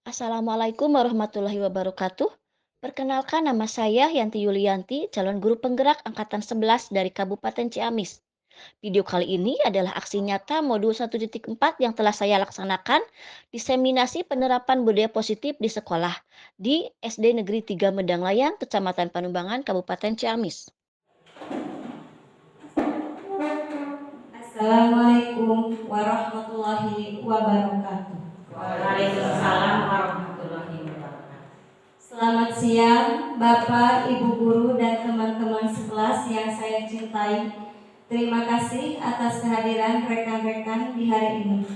Assalamualaikum warahmatullahi wabarakatuh. Perkenalkan nama saya Yanti Yulianti, calon guru penggerak angkatan 11 dari Kabupaten Ciamis. Video kali ini adalah aksi nyata modul 1.4 yang telah saya laksanakan, diseminasi penerapan budaya positif di sekolah di SD Negeri 3 Medang Layang, Kecamatan Panumbangan, Kabupaten Ciamis. Assalamualaikum warahmatullahi wabarakatuh. Waalaikumsalam warahmatullahi wabarakatuh. Selamat siang Bapak, Ibu Guru, dan teman-teman sekelas yang saya cintai. Terima kasih atas kehadiran rekan-rekan di hari ini.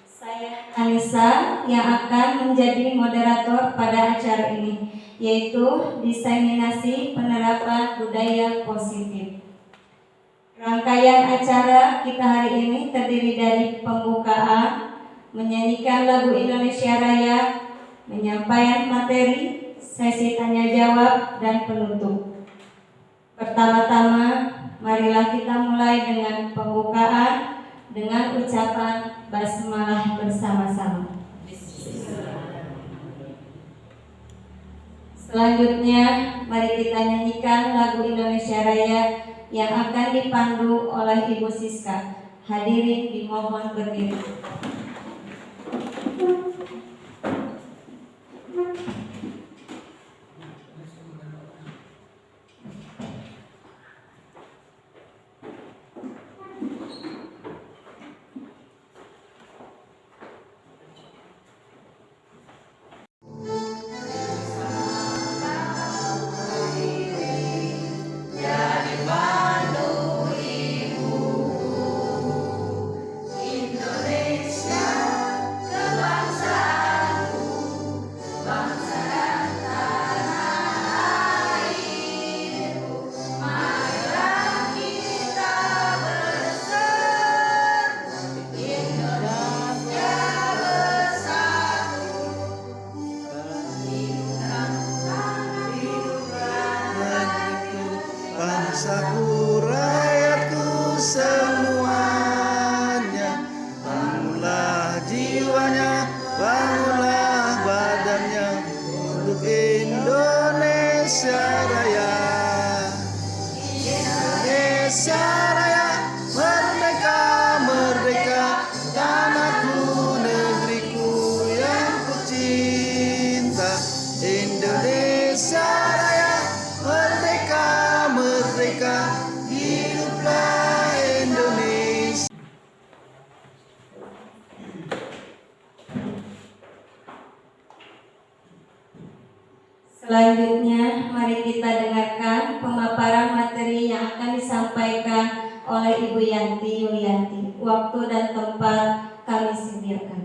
Saya Anissa yang akan menjadi moderator pada acara ini, yaitu diseminasi penerapan budaya positif. Rangkaian acara kita hari ini terdiri dari pembukaan, menyanyikan lagu Indonesia Raya, menyampaikan materi, sesi tanya jawab, dan penutup. Pertama-tama, marilah kita mulai dengan pembukaan dengan ucapan basmalah bersama-sama. Selanjutnya, mari kita nyanyikan lagu Indonesia Raya yang akan dipandu oleh Ibu Siska. Hadirin dimohon berdiri. Bangsaku, rakyatku semuanya, bangunlah jiwanya, bangunlah badannya untuk Indonesia Raya. Indonesia Raya, merdeka, merdeka, tanahku, negeriku yang kucinta. Indonesia Raya, merdeka, merdeka, hiduplah Indonesia. Selanjutnya, mari kita dengarkan pemaparan materi yang akan disampaikan oleh Ibu Yanti Yulianti. Waktu dan tempat kami sediakan.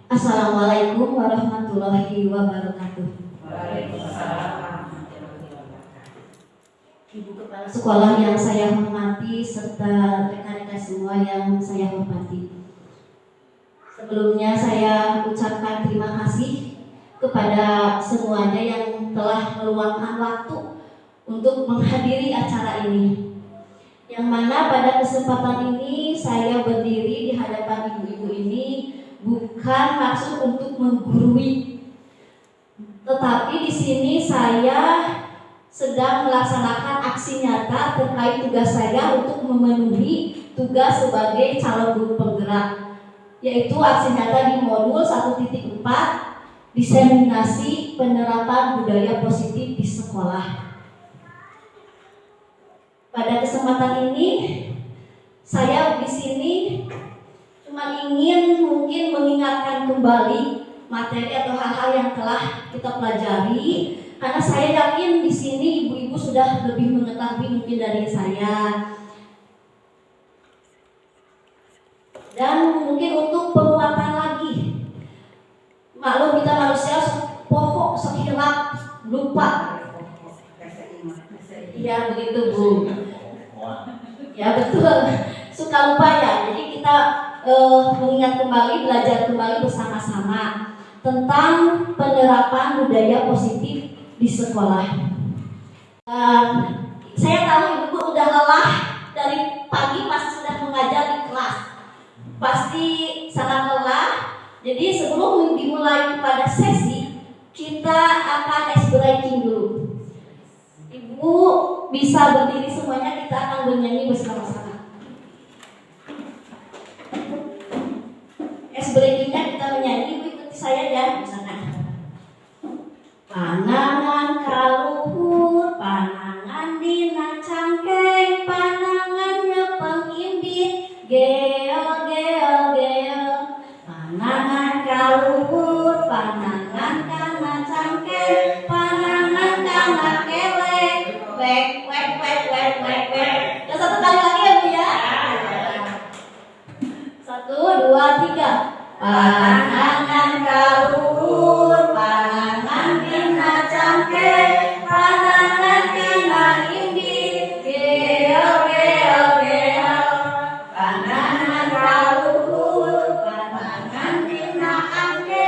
Assalamualaikum warahmatullahi wabarakatuh. Waalaikumsalam warahmatullahi wabarakatuh. Ibu Kepala Sekolah yang saya hormati serta rekan-rekan semua yang saya hormati. Sebelumnya saya ucapkan terima kasih kepada semuanya yang telah meluangkan waktu untuk menghadiri acara ini. Yang mana pada kesempatan ini saya berdiri di hadapan ibu-ibu ini bukan maksud untuk menggurui, tetapi di sini saya sedang melaksanakan aksi nyata terkait tugas saya untuk memenuhi tugas sebagai calon guru penggerak, yaitu aksi nyata di modul 1.4 diseminasi penerapan budaya positif di sekolah. Pada kesempatan ini saya di sini cuma ingin mungkin mengingatkan kembali materi atau hal-hal yang telah kita pelajari, karena saya yakin di sini ibu-ibu sudah lebih mengetahui mungkin dari saya. Dan mungkin untuk penguatan lagi, maklum kita manusia pokok sekilap lupa. Ya begitu Bu. Ya betul, suka lupa ya. Jadi kita mengingat kembali, belajar kembali bersama-sama tentang penerapan budaya positif di sekolah. Saya tahu ibu udah lelah dari pagi pas sudah mengajar di kelas, pasti sangat lelah. Jadi sebelum dimulai pada sesi, kita akan ice breaking dulu. Ibu bisa berdiri semuanya, kita akan bernyanyi bersama-sama. Ice breakingnya kita menyanyi, ibu ikuti saya ya, misalnya. Panangan kaluhur, panangan dina cangkeng, panangannya pengimbit, geol geol geol. Panangan kaluhur, panangan kana cangkeng, panangan kana kelek, wek wek wek wek wek wek. Ya, satu kali lagi ya Bu ya. 1, 2, 3. Panangan kaluhur, panangan dina cangkeng, panangan kana imbit, geol geol geol. Panangan kaluhur, panangan dina angke,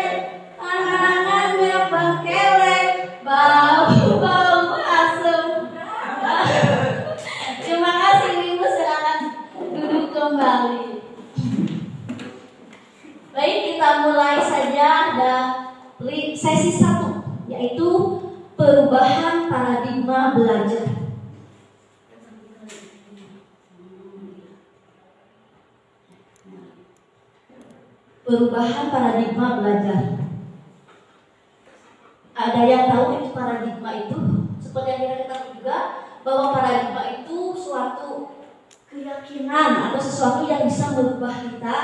panangannya pengkelek, bau bau asem. Terima kasih Ibu, silakan duduk kembali. Baik, kita mulai saja dari sesi 1, yaitu perubahan paradigma belajar. Perubahan paradigma belajar. Ada yang tahu itu paradigma itu? Seperti yang kita ketahui juga bahwa paradigma itu suatu keyakinan atau sesuatu yang bisa merubah kita,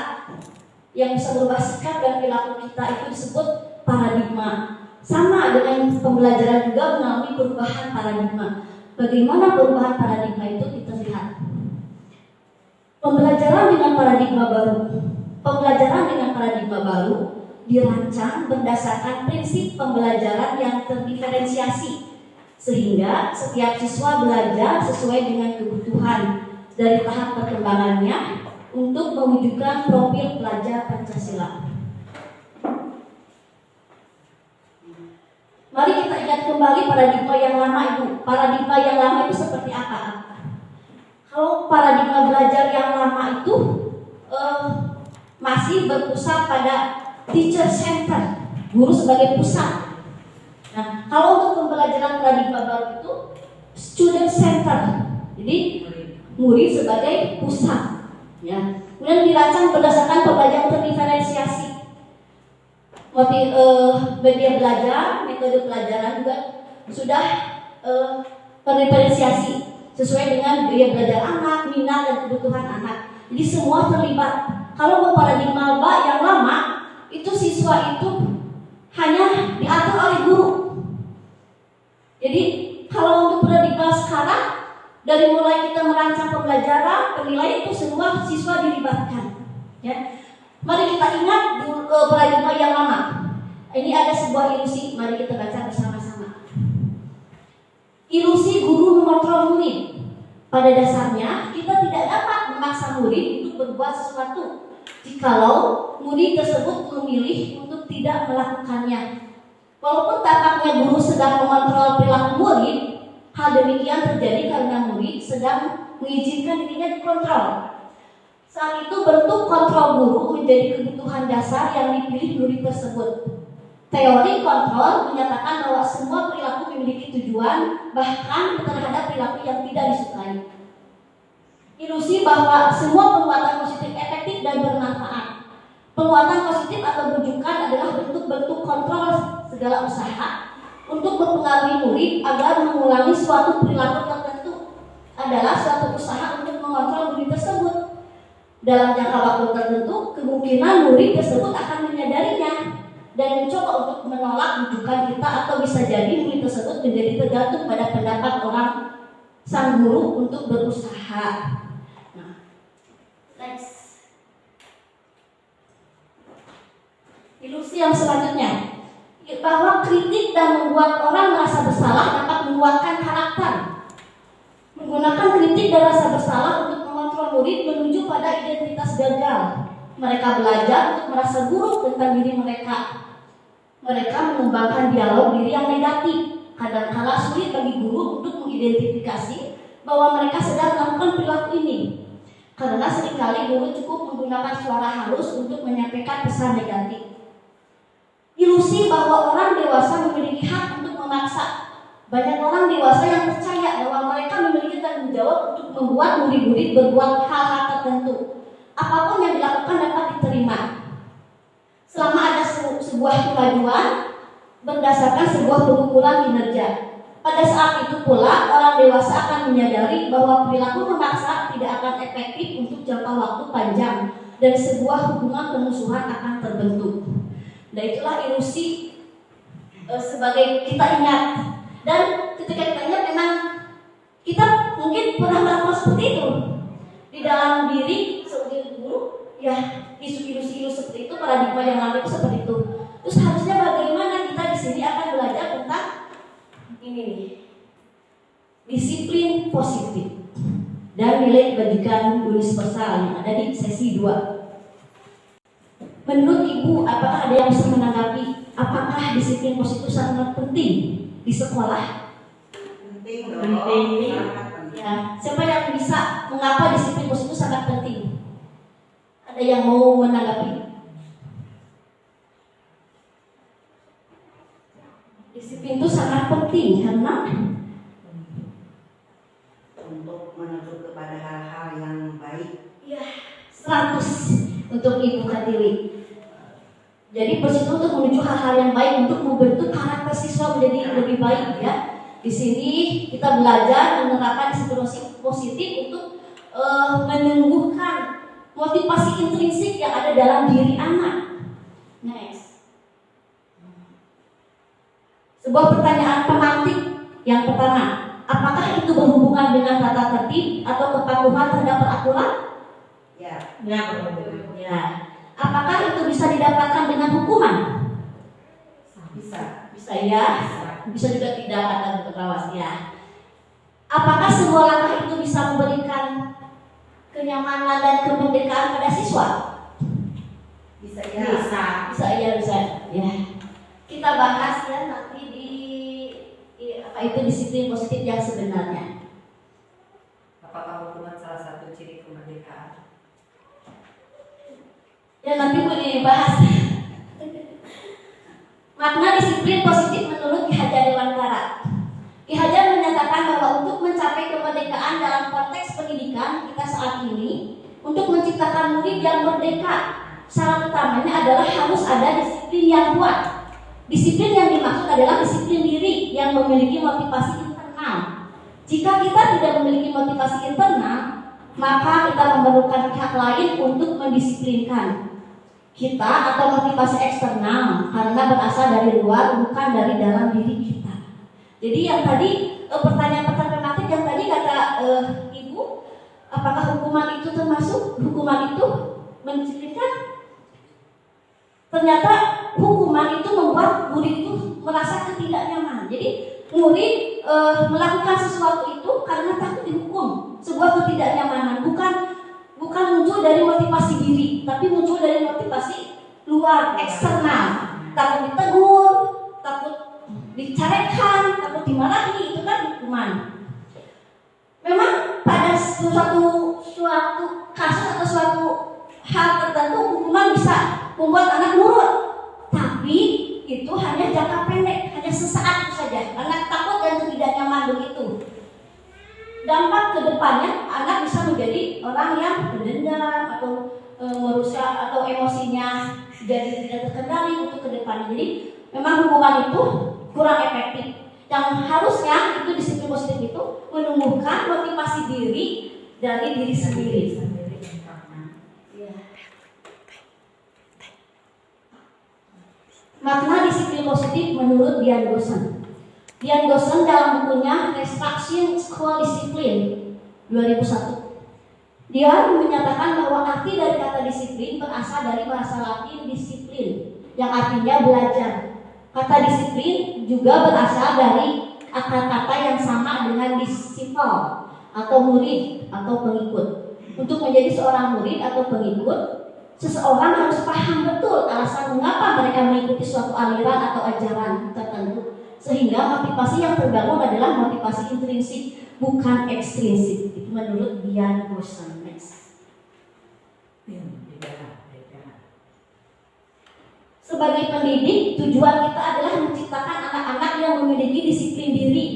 yang bisa merubah sikap dan perilaku kita, itu disebut paradigma. Sama dengan pembelajaran juga mengalami perubahan paradigma. Bagaimana perubahan paradigma itu kita lihat. Pembelajaran dengan paradigma baru. Pembelajaran dengan paradigma baru dirancang berdasarkan prinsip pembelajaran yang terdiferensiasi, sehingga setiap siswa belajar sesuai dengan kebutuhan dari tahap perkembangannya untuk mewujudkan profil pelajar Pancasila. Mari kita ingat kembali paradigma yang lama itu. Paradigma yang lama itu seperti apa? Kalau paradigma belajar yang lama itu masih berpusat pada teacher center, guru sebagai pusat. Nah, kalau untuk pembelajaran paradigma baru itu student center, jadi murid sebagai pusat. Ya, kemudian dirancang berdasarkan pembelajaran terdiferensiasi. Media belajar, metode pelajaran juga sudah terdiferensiasi sesuai dengan gaya belajar anak, minat dan kebutuhan anak. Jadi semua terlibat. Kalau paradigma yang lama itu siswa itu hanya diatur oleh guru. Jadi kalau untuk paradigma sekarang, dari mulai kita merancang pembelajaran, penilaian itu semua siswa dilibatkan. Ya. Mari kita ingat paradigma yang lama. Ini ada sebuah ilusi, mari kita baca bersama-sama. Ilusi guru mengontrol murid. Pada dasarnya, kita tidak dapat memaksa murid untuk berbuat sesuatu jikalau murid tersebut memilih untuk tidak melakukannya. Walaupun tampaknya guru sedang mengontrol perilaku murid, hal demikian terjadi karena murid sedang mengizinkan dirinya dikontrol. Saat itu bentuk kontrol guru menjadi kebutuhan dasar yang dipilih murid tersebut. Teori kontrol menyatakan bahwa semua perilaku memiliki tujuan, bahkan terhadap perilaku yang tidak disukai. Ilusi bahwa semua penguatan positif efektif dan bermanfaat. Penguatan positif atau bujukan adalah bentuk-bentuk kontrol segala usaha untuk mempengaruhi murid agar mengulangi suatu perilaku tertentu adalah suatu usaha untuk mengontrol murid tersebut. Dalam jangka waktu tertentu, kemungkinan murid tersebut akan menyadarinya dan mencoba untuk menolak bujukan kita, atau bisa jadi murid tersebut menjadi tergantung pada pendapat orang sang guru untuk berusaha. Nah, next. Ilusi yang selanjutnya, bahwa kritik dan membuat orang merasa bersalah dapat menguatkan karakter. Menggunakan kritik dan rasa bersalah untuk mengontrol murid menuju pada identitas gagal. Mereka belajar untuk merasa buruk tentang diri mereka. Mereka mengembangkan dialog diri yang negatif. Kadangkala sulit bagi guru untuk mengidentifikasi bahwa mereka sedang melakukan perilaku ini. Karena seringkali guru cukup menggunakan suara halus untuk menyampaikan pesan negatif. Ilusi bahwa orang dewasa memiliki hak untuk memaksa. Banyak orang dewasa yang percaya bahwa mereka memiliki tanggung jawab untuk membuat murid-murid berbuat hal-hal tertentu. Apapun yang dilakukan dapat diterima selama ada sebuah kemajuan berdasarkan sebuah pengukuran kinerja. Pada saat itu pula orang dewasa akan menyadari bahwa perilaku memaksa tidak akan efektif untuk jangka waktu panjang dan sebuah hubungan permusuhan akan terbentuk. Dan itulah ilusi sebagai kita ingat. Dan ketika kita ingat memang kita mungkin pernah melakukan seperti itu di dalam diri sebagai guru, ya ilusi-ilusi seperti itu, paradigma yang lama itu seperti itu. Terus harusnya bagaimana kita di sini akan belajar tentang ini nih, disiplin positif dan nilai kebajikan universal yang ada di sesi 2. Menurut Ibu, apakah ada yang bisa menanggapi apakah disiplin positif sangat penting di sekolah? Penting dong. Penting. Sangat penting. Ya, siapa yang bisa mengapa disiplin positif sangat penting? Ada yang mau menanggapi? Disiplin itu sangat penting karena Untuk menuju kepada hal-hal yang baik. ya 100 untuk Ibu Kartiwi. Jadi positif untuk menuju hal-hal yang baik untuk membentuk karakter siswa menjadi lebih baik ya. Di sini kita belajar menerapkan disiplin positif untuk menumbuhkan motivasi intrinsik yang ada dalam diri anak. Next. Sebuah pertanyaan pemantik yang pertama, apakah itu berhubungan dengan tata tertib atau kepatuhan terhadap peraturan? Ya. Ya, betul. Ya. Apakah itu bisa didapatkan dengan hukuman? Bisa. Bisa ya. Bisa juga tidak, kata Dr. Rawas ya. Apakah sebuah langkah itu bisa memberikan kenyamanan dan kemerdekaan pada siswa? Bisa ya. Bisa ya, bisa. Ya. Kita bahas ya nanti di apa itu disiplin positif yang sebenarnya. Apakah hukuman salah satu ciri kemerdekaan? Ya nanti boleh dibahas. Makna disiplin positif menurut Ki Hajar Dewantara. Ki Hajar menyatakan bahwa untuk mencapai kemerdekaan dalam konteks pendidikan kita saat ini, untuk menciptakan murid yang merdeka, syarat utamanya adalah harus ada disiplin yang kuat. Disiplin yang dimaksud adalah disiplin diri yang memiliki motivasi internal. Jika kita tidak memiliki motivasi internal, maka kita memerlukan pihak lain untuk mendisiplinkan kita atau motivasi eksternal karena berasal dari luar bukan dari dalam diri kita. Jadi yang tadi pertanyaan tematik yang tadi kata Ibu, apakah hukuman itu termasuk? Hukuman itu mendisiplinkan? Ternyata hukuman itu membuat murid itu merasa ketidaknyamanan. Jadi murid melakukan sesuatu itu karena takut dihukum, sebuah ketidaknyamanan, bukan muncul dari motivasi diri, tapi muncul dari motivasi luar, eksternal. Takut ditegur, takut dicarekan, takut dimarahi, itu kan hukuman. Memang pada suatu kasus atau suatu hal tertentu hukuman bisa membuat anak nurut, tapi itu hanya jangka pendek, hanya sesaat itu saja. Anak takut dan tidak nyaman begitu. Dampak kedepannya anak bisa menjadi orang yang berdendam atau merusak atau emosinya jadi tidak terkendali untuk kedepannya. Jadi memang hukuman itu kurang efektif. Yang harusnya itu disiplin positif itu menumbuhkan motivasi diri dari diri sendiri. Makna disiplin positif menurut Dian Goshen. Dian Goshen dalam bukunya Restriction School Discipline 2001. Dia menyatakan bahwa arti dari kata disiplin berasal dari bahasa Latin disiplin yang artinya belajar. Kata disiplin juga berasal dari akar kata yang sama dengan disciple atau murid atau pengikut. Untuk menjadi seorang murid atau pengikut, seseorang harus paham betul alasan mengapa mereka mengikuti suatu aliran atau ajaran tertentu, sehingga motivasi yang terbangun adalah motivasi intrinsik, bukan ekstrinsik. Itu menurut Dian Gorsan. Next. Sebagai pendidik, tujuan kita adalah menciptakan anak-anak yang memiliki disiplin diri,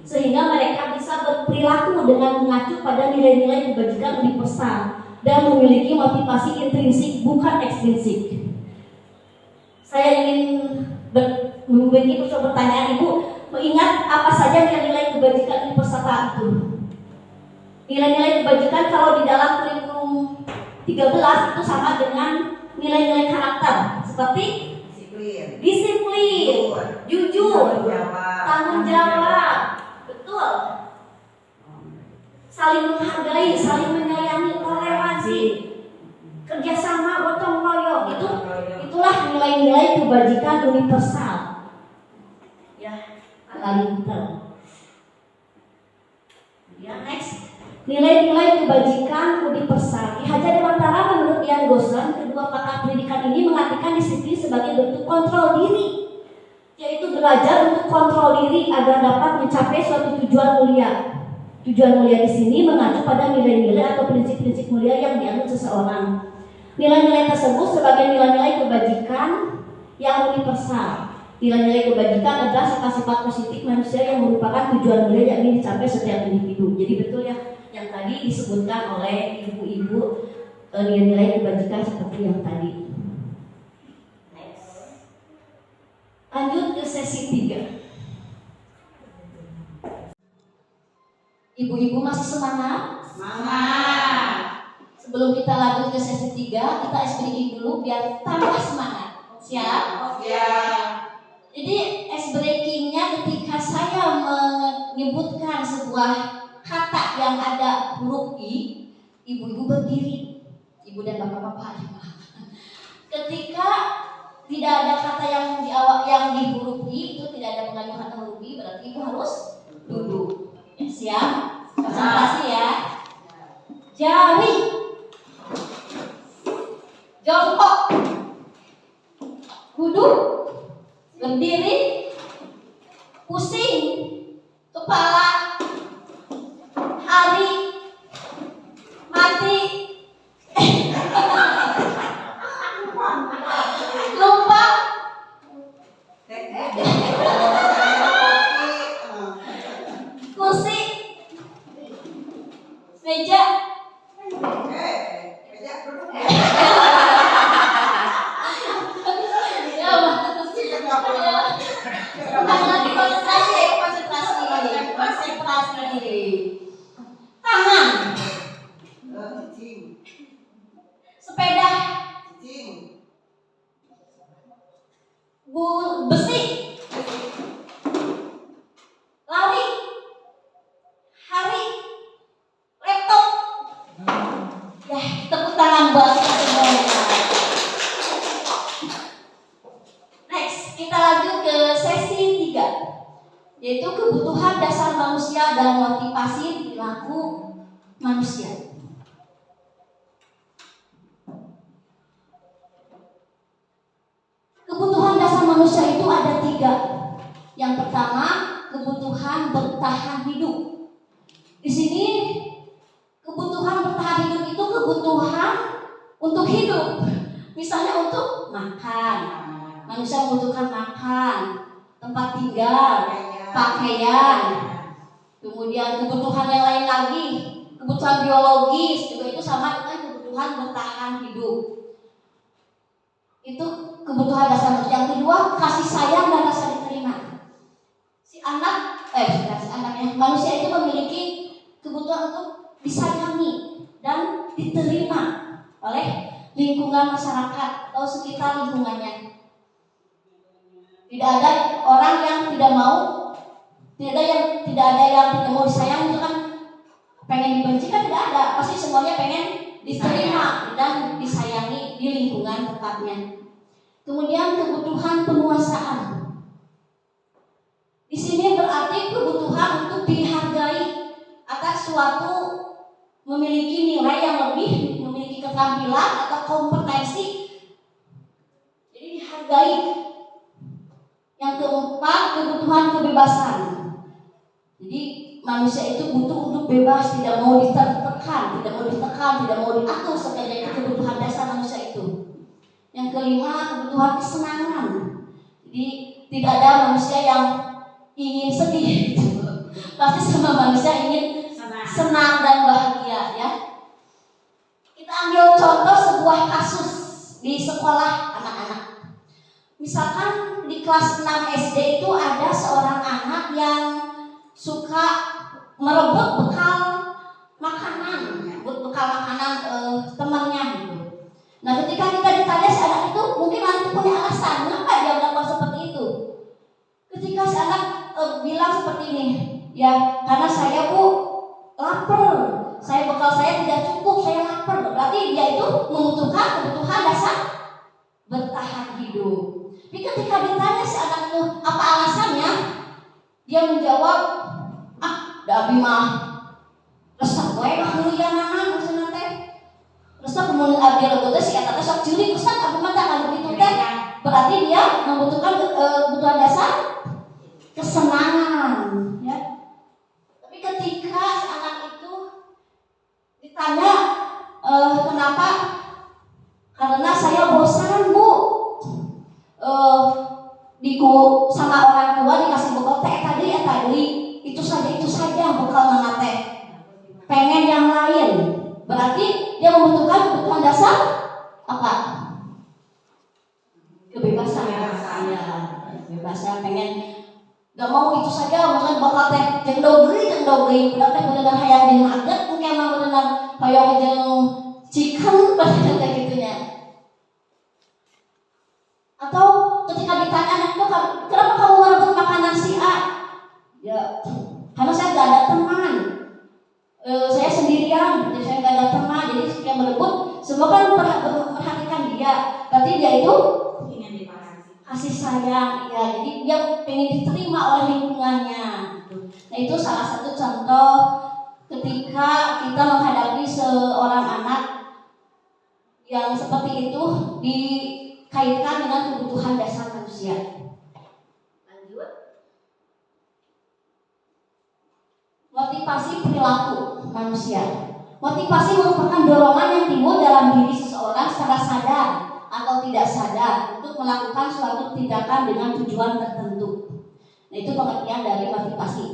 sehingga mereka bisa berperilaku dengan mengacu pada nilai-nilai kebajikan universal dan memiliki motivasi intrinsik, bukan ekstrinsik. Saya ingin memiliki pertanyaan Ibu, mengingat apa saja nilai-nilai kebajikan universal itu? Nilai-nilai kebajikan kalau di dalam kurikulum 13 itu sama dengan nilai-nilai karakter, seperti disiplin, jujur, tanggung jawab, betul, saling menghargai, saling menyayangi, toleransi, kerjasama, gotong royong. Itulah nilai-nilai kebajikan universal. Ya, Alintel. Ya, next. Nilai-nilai kebajikan universal. Ki Hajar Dewantara menurut Dian Gorsan, kedua pakar pendidikan ini mengartikan disiplin sebagai bentuk kontrol diri, yaitu belajar untuk kontrol diri agar dapat mencapai suatu tujuan mulia. Tujuan mulia di sini mengacu pada nilai-nilai atau prinsip-prinsip mulia yang dianut seseorang. Nilai-nilai tersebut sebagai nilai-nilai kebajikan yang universal. Nilai-nilai kebajikan adalah sifat-sifat positif manusia yang merupakan tujuan mulia yang ingin dicapai setiap individu. Jadi betul ya yang tadi disebutkan oleh ibu-ibu, nilai-nilai kebajikan seperti yang tadi. Next. Lanjut ke sesi 3. Ibu-ibu masih semangat? Semangat. Sebelum kita lanjut ke sesi 3, kita ice breaking dulu biar tambah semangat. Siap? Siap. Jadi ice breakingnya ketika saya menyebutkan sebuah kata yang ada huruf I, ibu-ibu berdiri, ibu dan bapak-bapak. Ketika tidak ada kata yang di awal yang di huruf I, itu tidak ada mengandung kata huruf I, berarti ibu harus duduk. Ya, siap? Konsentrasi ya. Jari, jongkok, duduk, berdiri, pusing, kepala, hari, mati, lupa, kursi, meja, konsentrasi. Tangan, sepeda, besi, lari, hari, laptop. Ya, tepuk tangan buat kita semuanya. Next, kita lanjut ke sesi 3, yaitu kebutuhan dasar manusia dan motivasi perilaku manusia. Kebutuhan dasar manusia itu ada 3. Yang pertama, kebutuhan bertahan hidup. Di sini kebutuhan bertahan hidup itu kebutuhan untuk hidup. Misalnya untuk makan. Manusia membutuhkan makan, tempat tinggal, pakaian. Kemudian kebutuhan yang lain lagi, kebutuhan biologis juga itu sama dengan kebutuhan bertahan hidup. Itu kebutuhan dasar manusia. Yang kedua, kasih sayang dan rasa diterima. Manusia itu memiliki kebutuhan untuk disayangi dan diterima oleh lingkungan masyarakat atau sekitar lingkungannya. Tidak ada orang yang tidak mau, tidak ada yang tidak mau disayang, itu kan pengen dibenci kan tidak ada. Pasti semuanya pengen diterima dan disayangi di lingkungan tempatnya. Kemudian kebutuhan penguasaan. Di sini berarti kebutuhan untuk dihargai atas suatu memiliki nilai yang lebih, memiliki keterampilan atau kompetensi, jadi dihargai. Yang keempat, kebutuhan kebebasan. Jadi manusia itu butuh untuk bebas, tidak mau ditekan, tidak mau diatur, sebagai kebutuhan dasar manusia itu. Yang kelima, kebutuhan kesenangan. Jadi tidak ada manusia yang ingin sedih. Pasti semua manusia ingin senang dan bahagia, ya. Kita ambil contoh sebuah kasus di sekolah anak-anak. Misalkan di kelas 6 SD itu ada seorang anak yang suka merebut bekal makanan, temannya gitu. Nah, ketika kita ditanya si anak itu, mungkin nanti punya alasan kenapa dia melakukan seperti itu. Ketika si anak bilang seperti ini, ya karena saya bu lapar, bekal saya tidak cukup, saya lapar. Berarti dia itu membutuhkan kebutuhan dasar bertahan hidup. Tapi ketika ditanya si anak itu apa alasannya, dia menjawab, da abi mah resep wae mah heuliananan maksudna teh. Resep mun abdi leuweut teh si eta teh sok ceurik resep abi mah tah begitu teh. Berarti dia membutuhkan kebutuhan dasar kesenangan, ya. Tapi ketika si anak itu ditanya kenapa? Karena saya bosan bu, sama orang tua dikasih bekal teh tadi itu saja bekal mana teh, pengen yang lain. Berarti dia membutuhkan kebutuhan dasar apa? Kebebasan. Ya, kebebasan, pengen gak mau itu saja, misalnya bakal teh jeung deui budak teh beunang hayang jeung nugget, mungkin mah beunang hayang jeung chicken pada teh gitunya. Atau ketika ditanya anak itu, kenapa kamu merebut makanan si A? Ya, karena saya gak ada teman. Saya sendirian, jadi saya gak ada teman, jadi saya merebut. Semua kan memperhatikan dia, berarti dia itu kasih sayang, ya. Jadi dia pengen diterima oleh lingkungannya. Nah, itu salah satu contoh ketika kita menghadapi seorang anak yang seperti itu dikaitkan dengan kebutuhan dasar manusia. Lanjut. Motivasi perilaku manusia. Motivasi merupakan dorongan yang timbul dalam diri seseorang secara sadar atau tidak sadar untuk melakukan suatu tindakan dengan tujuan tertentu. Nah, itu pengertian dari motivasi.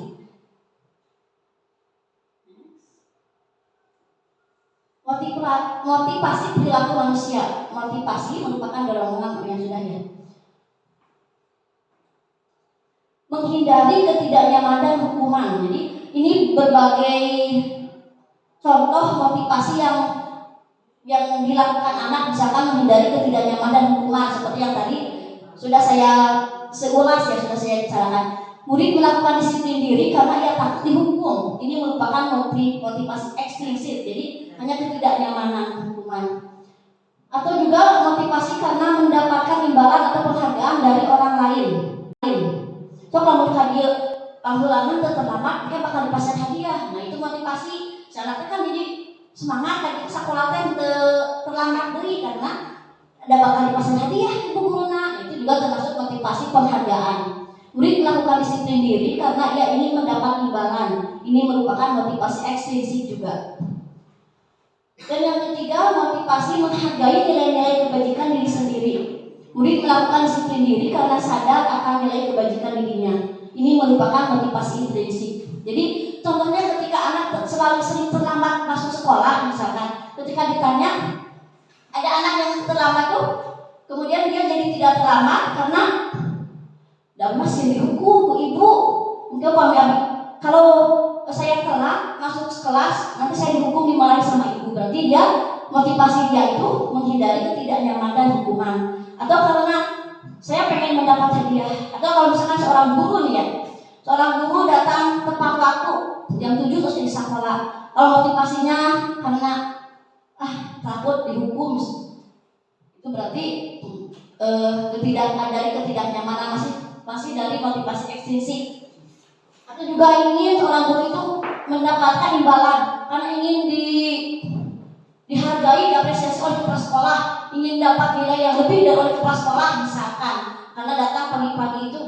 Motivasi perilaku manusia. Motivasi merupakan dorongan yang sudah ya. Menghindari ketidaknyamanan dan hukuman. Jadi ini berbagai contoh motivasi yang dilakukan anak, misalkan menghindari ketidaknyamanan dan hukuman seperti yang tadi sudah saya seulas ya, sudah saya bicarakan. Murid melakukan disiplin diri karena ia takut dihukum. Ini merupakan motivasi eksplisit, jadi hanya ketidaknyamanan hukuman. Atau juga motivasi karena mendapatkan imbalan atau penghargaan dari orang lain. So kalau hadiah panggilan terlambat, dia bakal dipasang hadiah. Nah, itu motivasi. Saya kan jadi semangat dari sekolah teh terlambat deui karena ada bakal dipasang hadiah ibu guruna. Itu juga termasuk motivasi penghargaan. Murid melakukan disiplin diri karena ia ingin mendapat imbalan. Ini merupakan motivasi eksplisit juga. Dan yang ketiga, motivasi menghargai nilai-nilai kebajikan diri sendiri. Murid melakukan disiplin diri karena sadar akan nilai kebajikan dirinya. Ini merupakan motivasi intrinsik. Jadi contohnya ketika anak selalu sering terlambat masuk sekolah, misalkan ketika ditanya ada anak yang terlambat tuh, kemudian dia jadi tidak terlambat karena dan masih dihukum bu ibu. Mungkin kalau saya telat masuk kelas, nanti saya dihukum, dimarahi sama ibu. Berarti dia motivasi dia itu menghindari ketidaknyamanan hukuman. Atau karena saya pengen mendapat hadiah. Atau kalau misalkan seorang guru nih ya, seorang guru datang tepat waktu jam 7 terus di sekolah. Kalau motivasinya karena takut dihukum, itu berarti dari ketidaknyamanan masih dari motivasi ekstrinsik. Atau juga ingin seorang guru itu mendapatkan imbalan karena ingin dihargai, diapresiasi oleh kepala sekolah, ingin dapat nilai yang lebih dari oleh kepala sekolah misalkan, karena datang pagi-pagi itu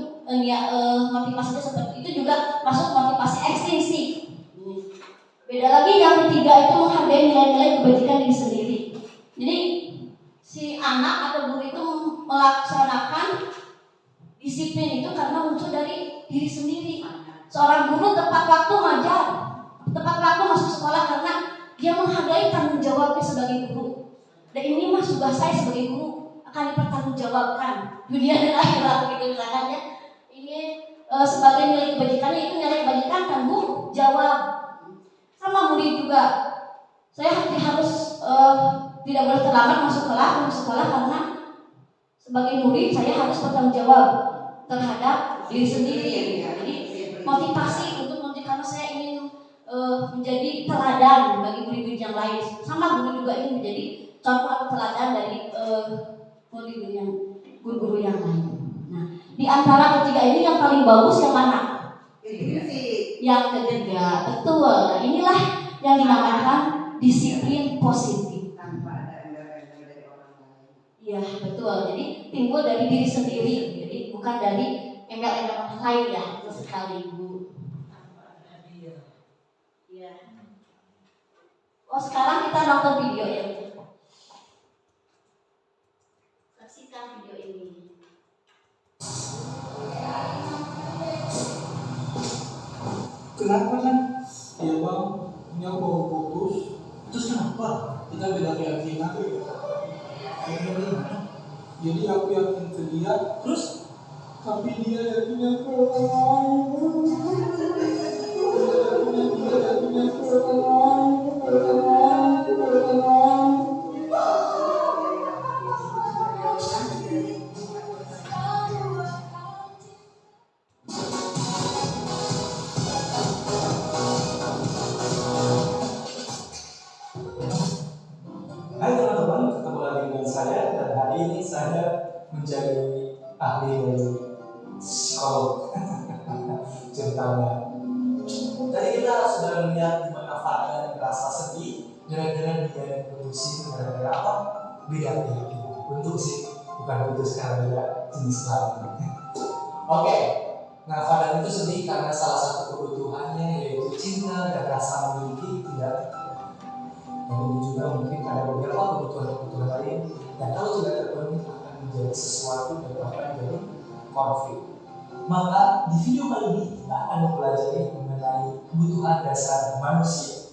motivasinya seperti itu juga masuk motivasi ekstrinsik. Beda lagi yang ketiga itu menghargai nilai-nilai kebajikan diri sendiri. Jadi si anak atau guru itu melaksanakan disiplin itu karena muncul dari diri sendiri. Seorang guru tepat waktu ngajar, tepat waktu masuk sekolah karena dia menghargai tanggung jawabnya sebagai guru. Dan ini mas tugas saya sebagai guru akan dipertanggungjawabkan dunia dan akhirat gitu misalkan ya. Ini sebagai nilai kebajikannya itu nilai kebajikan tanggung jawab. Sama murid juga, saya harus tidak boleh terlambat masuk sekolah karena sebagai murid saya harus bertanggung jawab terhadap diri sendiri. Jadi motivasi untuk karena saya ingin menjadi teladan bagi murid-murid yang lain. Sama guru juga ingin menjadi contoh atau teladan dari murid-murid yang guru-guru yang lain. Nah, di antara ketiga ini yang paling bagus yang mana? Yang ketiga, betul. Nah, inilah yang dinamakan disiplin positif. Iya, betul. Jadi timbul dari diri sendiri. Jadi bukan dari embel-embel orang lain ya, betul sekali Bu. Iya. Oh, sekarang kita nonton video ya. Saksikan video ini. Kenapa kan? Iya bang, ini aku mau putus. Terus kenapa? Kita beda keyakinan. Akhirnya gimana? Jadi aku yakin ke dia, terus tapi dia yakinnya ke orang lain. Dia yakinnya ke orang lain. Hai teman-teman, ketemu lagi dengan saya dan hari ini saya menjadi ahli dari psikolog. Ceritanya. Tadi kita sudah melihat gimana Fadlan merasa sedih gara-gara dia diputusin gara-gara apa? Beda keyakinan. Bentuk sih, bukan putus karena beda jenis kelamin. Oke. Nah, Fadlan itu sedih karena salah satu kebutuhannya yaitu cinta dan rasa memiliki tidak. Dan ini juga mungkin ada beberapa kebutuhan-kebutuhan lain yang kalau tidak terpenuhi akan menjadi sesuatu dan bahkan menjadi konflik. Maka di video kali ini kita akan mempelajari mengenai kebutuhan dasar manusia.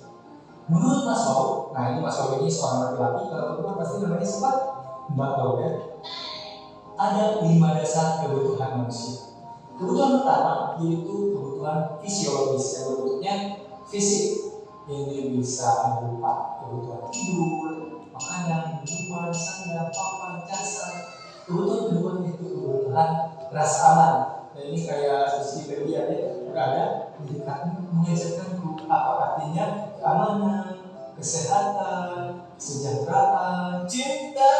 Menurut Maslow, nah ini Maslow ini seorang laki-laki, kalau teman-teman pasti namanya sempat Mbak tahu ya. Ada 5 dasar kebutuhan manusia. Kebutuhan pertama yaitu kebutuhan fisiologis yang bentuknya fisik. Ini bisa berupa kebutuhan tidur, makanan, minuman, sandang, papan, jasa. Kebutuhan kedua yaitu kebutuhan rasa aman. Nah ini kayak Wikipedia ya, berada di dekatnya mengajarkan apa artinya keamanan, kesehatan, kesejahteraan, cinta.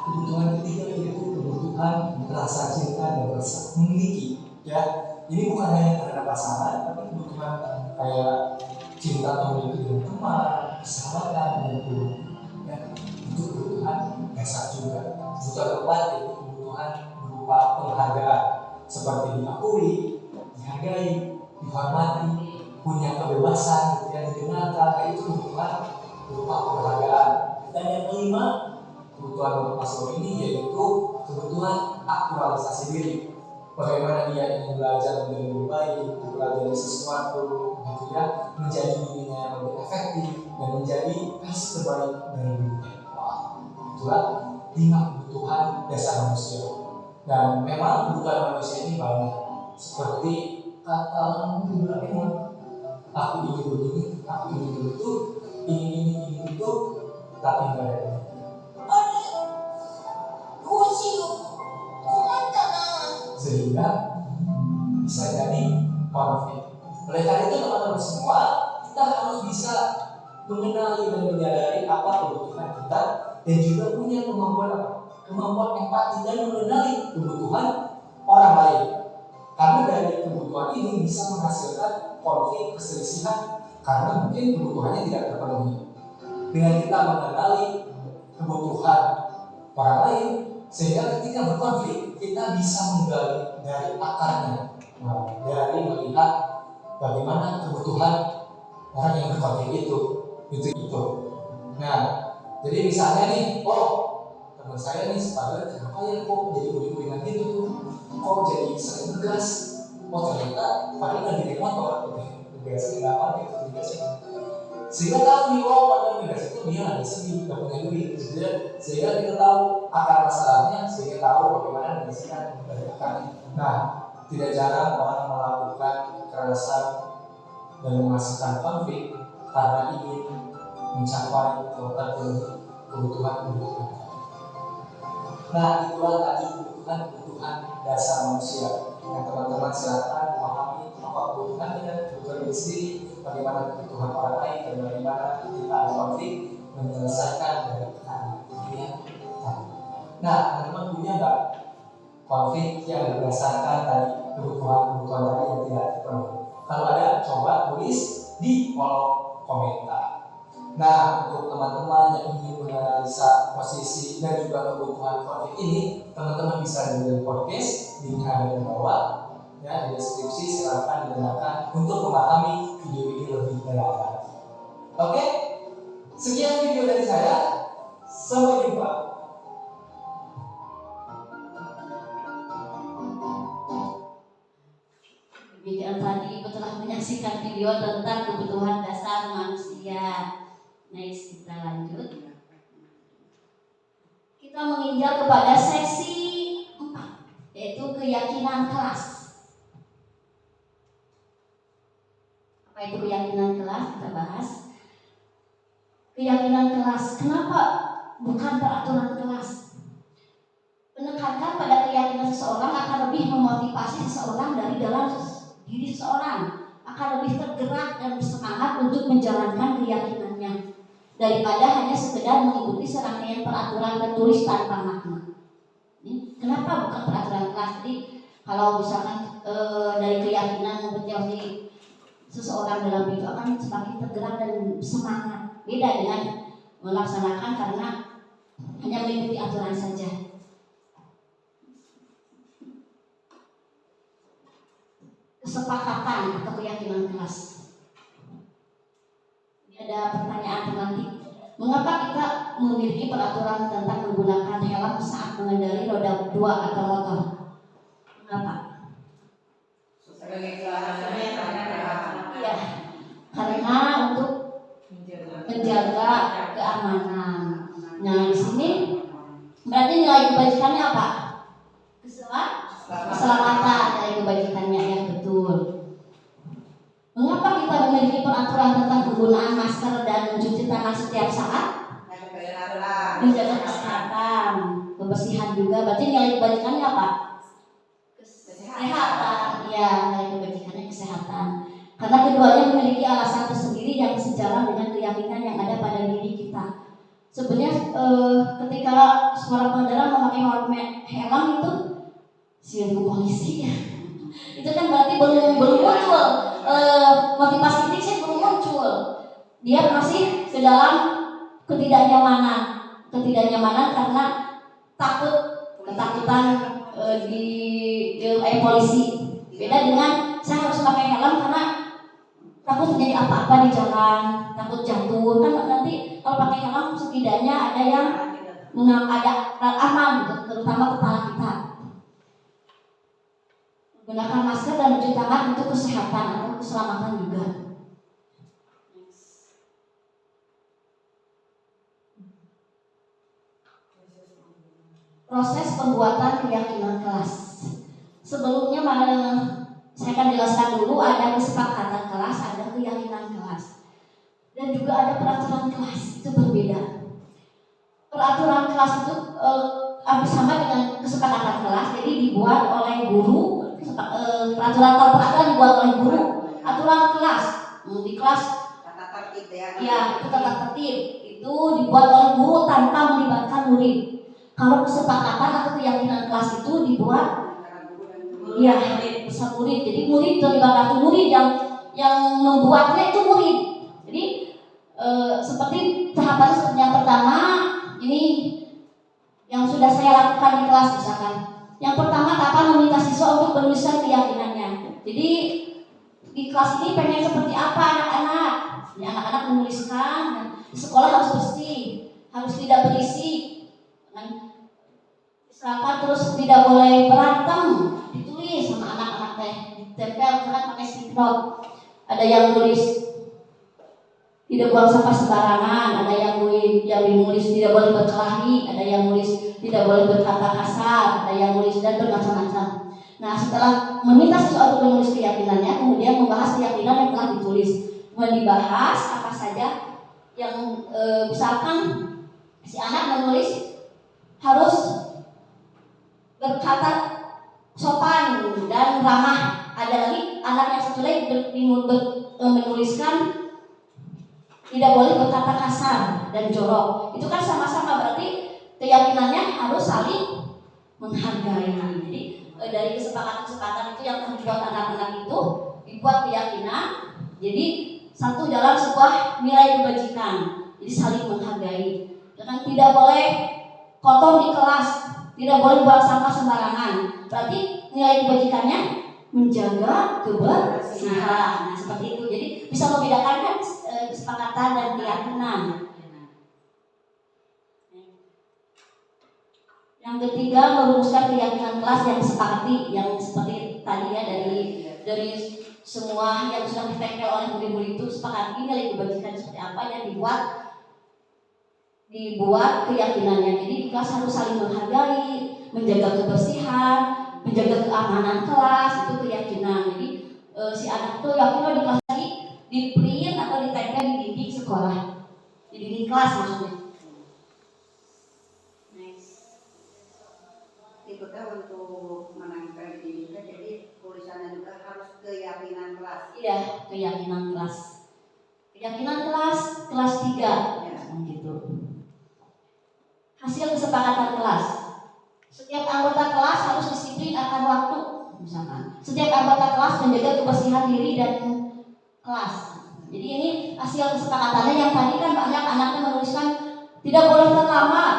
Kebutuhan ketiga yaitu kebutuhan rasa cinta dan rasa memiliki. Ya, ini bukan hanya terhadap pasangan, tapi kebutuhan kayak cinta atau memiliki dengan teman, persahabatan dan keluarga. Ya, itu kebutuhan dasar juga. Kebutuhan keempat yaitu kebutuhan berupa penghargaan, seperti diakui, dihargai, dihormati, punya kebebasan, gitu ya, didengarkan. Nah, itu kebutuhan berupa penghargaan. Dan yang kelima, kebutuhan untuk Maslow ini yaitu kebutuhan aktualisasi diri. Bagaimana dia ingin belajar menjadi lebih baik, belajar sesuatu, gitu ya, menjadi dirinya yang lebih efektif dan menjadi versi terbaik dari dirinya. Wah, itulah 5 kebutuhan dasar manusia. Dan memang kebutuhan manusia ini banyak. Seperti kata Doraemon, aku ingin begini, aku ingin begitu, ingin itu, tapi nggak ada. Sehingga bisa jadi konflik. Oleh karena itu teman-teman semua, kita harus bisa mengenali dan menyadari apa kebutuhan kita dan juga punya kemampuan apa? kemampuan empati dan mengenali kebutuhan orang lain. Karena dari kebutuhan ini bisa menghasilkan konflik perselisihan karena mungkin kebutuhannya tidak terpenuhi. Dengan kita mengenali kebutuhan orang lain, sehingga ketika berkonflik kita bisa menggali dari akarnya, dari melihat bagaimana kebutuhan orang yang berkonflik itu. Nah, jadi misalnya nih, teman saya nih sepadan, kenapa ya kok jadi uring-uringan gitu tuh, kok jadi sering ngegas, ternyata paling lagi naik motor, biasanya nggak apa gitu, sehingga tahu nih, pada ngegas itu dia lagi sedih, nggak punya duit, sehingga kita tahu akar masalahnya, sehingga tahu bagaimana menyelesaikan dari akarnya. Nah, tidak jarang orang melakukan kekerasan dan menghasilkan konflik karena ingin mencapai atau terpenuhi kebutuhan. Nah, itulah tadi kebutuhan dasar manusia yang teman-teman silakan memahami apa kebutuhannya, kebutuhan diri sendiri, bagaimana kebutuhan orang lain, dan bagaimana ketika ada konflik menyelesaikan dari akarnya. Nah, teman-teman punya nggak konflik yang berdasarkan tadi kebutuhan tadi yang tidak terpenuhi? Kalau ada, coba tulis di kolom komentar. Nah, untuk teman-teman yang ingin menganalisa posisi dan juga kebutuhan konflik ini, teman-teman bisa dengerin podcast, linknya ada di bawah, ya, di deskripsi. Silakan didengarkan untuk memahami video ini lebih dalam. Oke, sekian video dari saya. Sampai jumpa. Demikian tadi Ibu telah menyaksikan video tentang kebutuhan dasar manusia. Next, kita lanjut. Kita menginjak kepada sesi 4, yaitu keyakinan kelas. Apa itu keyakinan kelas? Kita bahas. Keyakinan kelas. Kenapa bukan peraturan kelas? Menekankan pada keyakinan seseorang akan lebih memotivasi seseorang dari dalam diri seseorang, akan lebih tergerak dan bersemangat untuk menjalankan keyakinannya daripada hanya sekedar mengikuti serangkaian peraturan tertulis tanpa makna. Kenapa bukan peraturan kelas? Jadi kalau misalkan dari keyakinan motivasi seseorang dalam itu akan semakin tergerak dan semangat. Beda dengan melaksanakan karena hanya mengikuti aturan saja. Kesepakatan atau keyakinan kelas. Ini ada pertanyaan pemantik. Mengapa kita memiliki peraturan tentang menggunakan helm saat mengendarai roda 2 atau motor? Mengapa? Ya, karena untuk menjaga keamanan. Nah, di sini berarti nilai kebajikannya apa? Keselamatan dari kebajikannya, ya betul. Mengapa kita memiliki peraturan tentang penggunaan masker dan mencuci tangan setiap saat? Menjaga kesehatan, kebersihan juga. Berarti nilai kebajikannya apa? Kesehatan. Ya, nilai kebajikannya kesehatan. Karena keduanya memiliki alasan tersendiri yang sejalan dengan keyakinan yang ada pada diri kita. Sebenarnya ketika seorang pengendara memakai helm itu siapa polisi ya? Itu kan berarti belum muncul motivasi intrinsik, belum muncul. Dia masih ke dalam ketidaknyamanan karena ketakutan di polisi. Beda dengan saya harus pakai helm karena takut terjadi apa-apa di jalan, takut jatuh. Kan nanti kalau pakai helm setidaknya ada yang ada aman, terutama kepala kita. Gunakan masker dan mencuci tangan untuk kesehatan atau keselamatan juga. Proses pembuatan keyakinan kelas. Sebelumnya saya akan jelaskan dulu, ada kesepakatan kelas, ada keyakinan kelas, dan juga ada peraturan kelas. Itu berbeda. Peraturan kelas itu hampir sama dengan kesepakatan kelas, jadi dibuat oleh guru. Peraturan dibuat oleh guru. Aturan kelas di kelas ya itu tata tertib itu dibuat oleh guru tanpa melibatkan murid. kalau kesepakatan atau keyakinan kelas itu dibuat ya bersama murid. Jadi murid terlibat kartu murid yang membuatnya itu murid. Jadi seperti tahapan seperti yang pertama ini yang sudah saya lakukan di kelas misalkan. Yang pertama tahapan meminta siswa untuk menuliskan keyakinannya. Jadi di kelas ini pengen seperti apa anak-anak? Ya, anak-anak menuliskan. Di sekolah harus bersih, harus tidak berisik. Misalkan terus tidak boleh berantem, ditulis sama anak-anak teh, ditempel misalkan pakai stick note. Ada yang tulis tidak buang sampah sembarangan, ada yang menulis tidak boleh berkelahi, ada yang menulis tidak boleh berkata kasar, ada yang menulis dan bermacam-macam. Nah, setelah meminta siswa untuk menulis keyakinannya, kemudian membahas keyakinan yang telah ditulis. Kemudian dibahas apa saja yang misalkan si anak menulis harus berkata sopan dan ramah. Ada lagi anak yang satu lagi menuliskan tidak boleh berkata kasar dan jorok. Itu kan sama-sama berarti keyakinannya harus saling menghargai. Jadi dari kesepakatan-kesepakatan itu yang dibuat anak-anak itu dibuat keyakinan. Jadi satu dalam sebuah nilai kebajikan. Jadi saling menghargai. Dan tidak boleh kotor di kelas, tidak boleh buang sampah sembarangan. Berarti nilai kebajikannya menjaga kebersihan. Nah, seperti itu. Jadi bisa membedakan kan kesepakatan dan keyakinan. Yang ketiga, merumuskan keyakinan kelas yang disepakati, yang seperti tadi ya dari semua yang sudah ditempel oleh murid-murid itu sepakati nilai kebajikan seperti apa yang dibuat keyakinannya. Jadi di kelas harus saling menghargai, menjaga kebersihan, menjaga keamanan kelas, itu keyakinan. Jadi si anak itu yakin di kelas tadi di print atau ditempel di dinding sekolah, di dinding kelas maksudnya. Kita untuk menangkan diri kita, jadi tulisannya juga harus keyakinan kelas. Iya, keyakinan kelas. Keyakinan kelas 3 ya, gitu. Hasil kesepakatan kelas. Setiap anggota kelas harus disiplin akan waktu, misalkan. Setiap anggota kelas menjaga kebersihan diri dan kelas. Jadi ini hasil kesepakatannya. Yang tadi kan banyak anaknya menuliskan tidak boleh terlambat,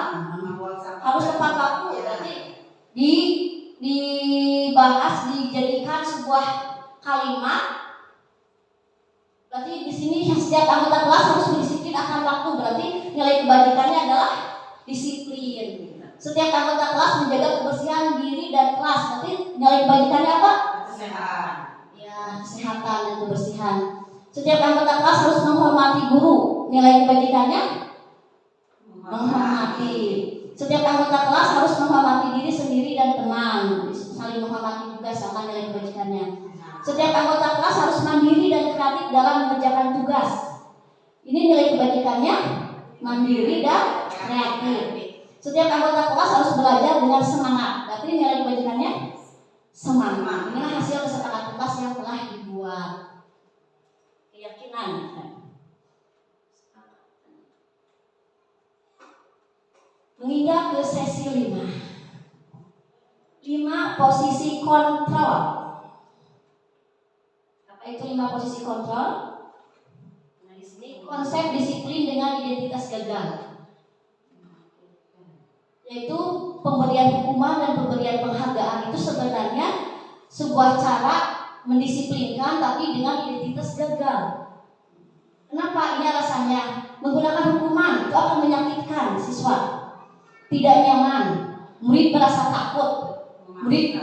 harus tepat waktu. Berarti dibahas, dijadikan sebuah kalimat. Berarti di sini setiap anggota kelas harus berdisiplin akan waktu. Berarti nilai kebajikannya adalah disiplin. Setiap anggota kelas menjaga kebersihan diri dan kelas. Berarti nilai kebajikannya apa? Kesehatan. Ya, kesehatan dan kebersihan. Setiap anggota kelas harus menghormati guru. Nilai kebajikannya menghormati. Setiap anggota kelas harus menghormati diri sendiri dan teman, saling menghormati juga sama nilai kebajikannya. Setiap anggota kelas harus mandiri dan kreatif dalam mengerjakan tugas. Ini nilai kebajikannya mandiri dan kreatif. Setiap anggota kelas harus belajar dengan semangat. Berarti nilai kebajikannya semangat. Inilah hasil kesepakatan kelas yang telah dibuat. Keyakinan. Menginjak ke sesi 5. 5 posisi kontrol. Apa itu 5 posisi kontrol? Nah, di sini konsep disiplin dengan identitas gagal. Yaitu pemberian hukuman dan pemberian penghargaan itu sebenarnya sebuah cara mendisiplinkan tapi dengan identitas gagal. Kenapa? Ini alasannya. Menggunakan hukuman itu akan menyakitkan siswa. Tidak nyaman, murid merasa takut, murid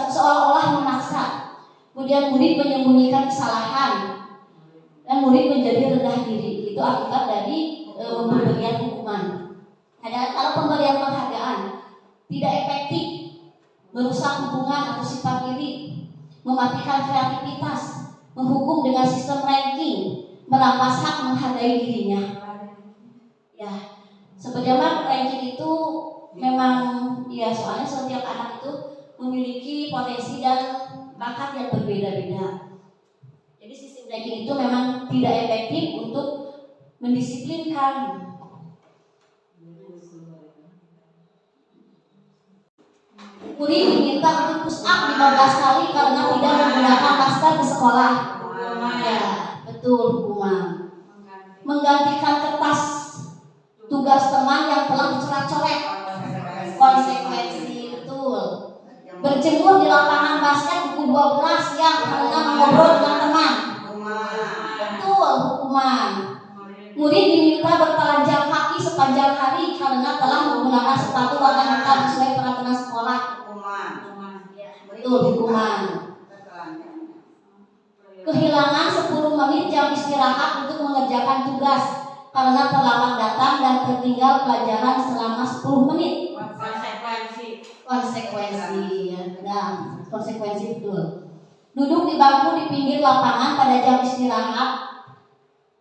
seolah-olah memaksa, kemudian murid menyembunyikan kesalahan, dan murid menjadi rendah diri. Itu akibat dari pemberian hukuman. Kalau pemberian penghargaan tidak efektif, merusak hubungan atau sifat diri, mematikan kreativitas, menghukum dengan sistem ranking, merampas hak menghargai dirinya. Ya. Sebenarnya ranking itu memang ya soalnya setiap anak itu memiliki potensi dan bakat yang berbeda-beda. Jadi sistem ranking itu memang tidak efektif untuk mendisiplinkan. Murid diminta untuk push up 15 kali karena tidak menggunakan masker di sekolah. Ya, betul hukuman. Menggantikan kertas tugas teman yang telah dicoret-coret. Konsekuensi, betul. Berjemur di lapangan basket pukul 12 siang karena mengobrol dengan teman. Betul hukuman. Murid diminta bertelanjang kaki sepanjang hari karena telah menggunakan sepatu warna hitam sesuai peraturan sekolah. Betul hukuman. Kehilangan 10 menit jam istirahat untuk mengerjakan tugas karena terlambat datang dan tertinggal pelajaran selama 10 menit. Konsekuensi ya, benar. Konsekuensi betul. Duduk di bangku di pinggir lapangan pada jam istirahat.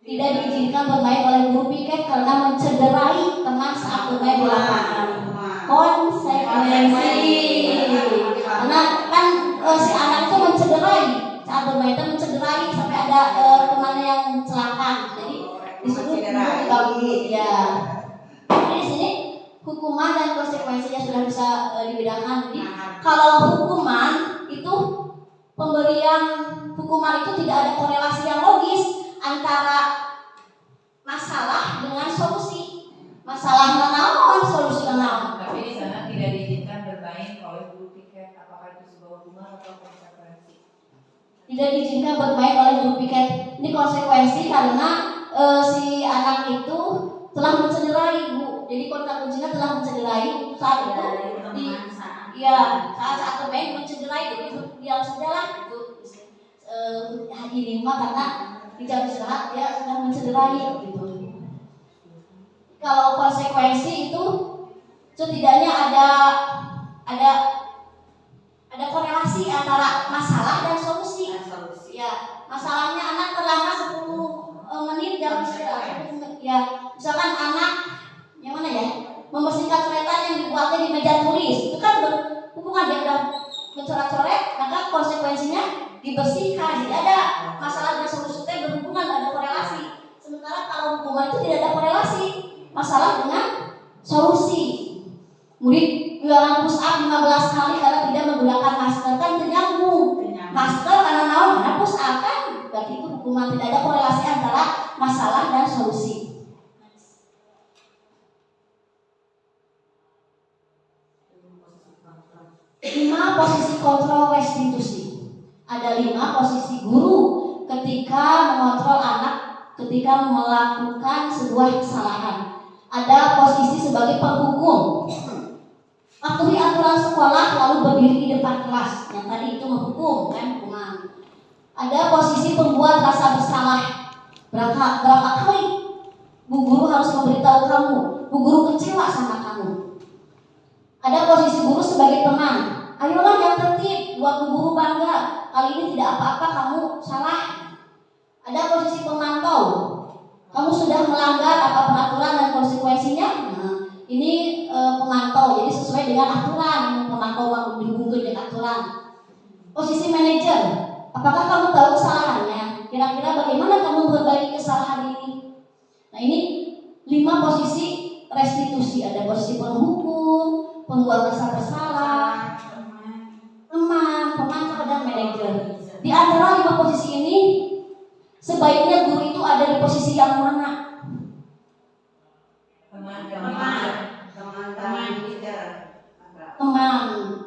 Tidak diizinkan bermain oleh guru piket karena mencederai teman saat bermain di lapangan. Konsekuensi. Karena kan si anak itu mencederai saat bermain, itu mencederai sampai ada temannya yang celaka. Jadi disuruh duduk di bangku. Ya. Jadi di sini hukuman dan konsekuensinya sudah bisa dibedakan. Jadi kalau hukuman itu pemberian hukuman itu tidak ada korelasi yang logis antara masalah dengan solusi. Masalah naon, solusi naon. Tapi di sana tidak diizinkan bermain oleh guru piket. Apakah itu sebuah hukuman atau konsekuensi? Tidak diizinkan bermain oleh guru piket. Ini konsekuensi karena si anak itu telah mencederai, Bu. Jadi kota kuncinya telah mencederai saat itu saat bermain mencederai, jadi diam sajalah itu ini mah karena di jam istirahat dia sudah mencederai gitu. Kalau konsekuensi itu setidaknya ada korelasi antara masalah dan solusi. Ya, masalahnya anak terlambat 10 menit jam istirahat. Ya, misalkan anak yang mana ya? Membersihkan coretan yang dibuatnya di meja tulis. Itu kan berhubungan, dia udah mencoret-coret, maka konsekuensinya dibersihkan. Jadi ada masalah dan solusi itu berhubungan, ada korelasi. Sementara kalau hukuman itu tidak ada korelasi masalah dengan solusi. Murid jualan push up 15 kali karena tidak menggunakan masker, kan ternyambung. Masker karena naon, karena push up kan berarti itu hukuman, tidak ada korelasi antara masalah dan solusi. 5 posisi kontrol restitusi. Ada 5 posisi guru ketika mengontrol anak ketika melakukan sebuah kesalahan. Ada posisi sebagai penghukum. Patuhi aturan sekolah lalu berdiri di depan kelas. Yang tadi itu menghukum, kan hukuman. Ada posisi pembuat rasa bersalah. Berapa kali Bu Guru harus memberitahu kamu, Bu Guru kecewa sama kamu. Ada posisi guru sebagai teman. Ayolah yang tertib, buat Bu Guru bangga. Kali ini tidak apa-apa, kamu salah. Ada posisi pemantau. Kamu sudah melanggar apa peraturan dan konsekuensinya. Nah, ini pemantau, jadi sesuai dengan aturan. Pemantau dihubungkan dengan aturan. Posisi manajer. Apakah kamu tahu kesalahannya? Kira-kira bagaimana kamu memperbaiki kesalahan ini? Nah, ini 5 posisi restitusi. Ada posisi penghukum, pembuat rasa bersalah, teman, pemantau, dan manajer. Di antara 5 posisi ini, sebaiknya guru itu ada di posisi yang mana? Teman.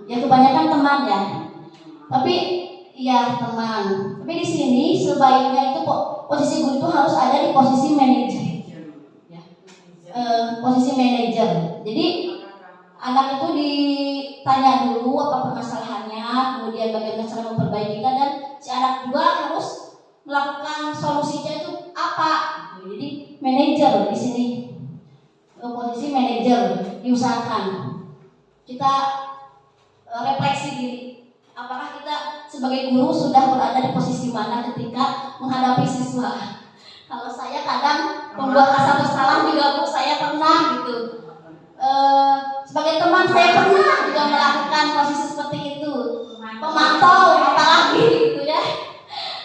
Ya kebanyakan teman ya. Tapi ya teman. Tapi di sini sebaiknya itu posisi guru itu harus ada di posisi manajer. Ya. Posisi manajer. Jadi anak itu ditanya dulu apa permasalahannya, kemudian bagaimana cara memperbaikinya, dan si anak juga harus melakukan solusinya itu apa. Jadi manajer di sini, posisi manajer diusahakan. Kita refleksi diri, apakah kita sebagai guru sudah berada di posisi mana ketika menghadapi siswa. Kalau saya kadang membuat rasa bersalah juga, Bu, saya pernah gitu. Sebagai teman saya pernah juga melakukan posisi seperti itu, pemantau apalagi gitu ya.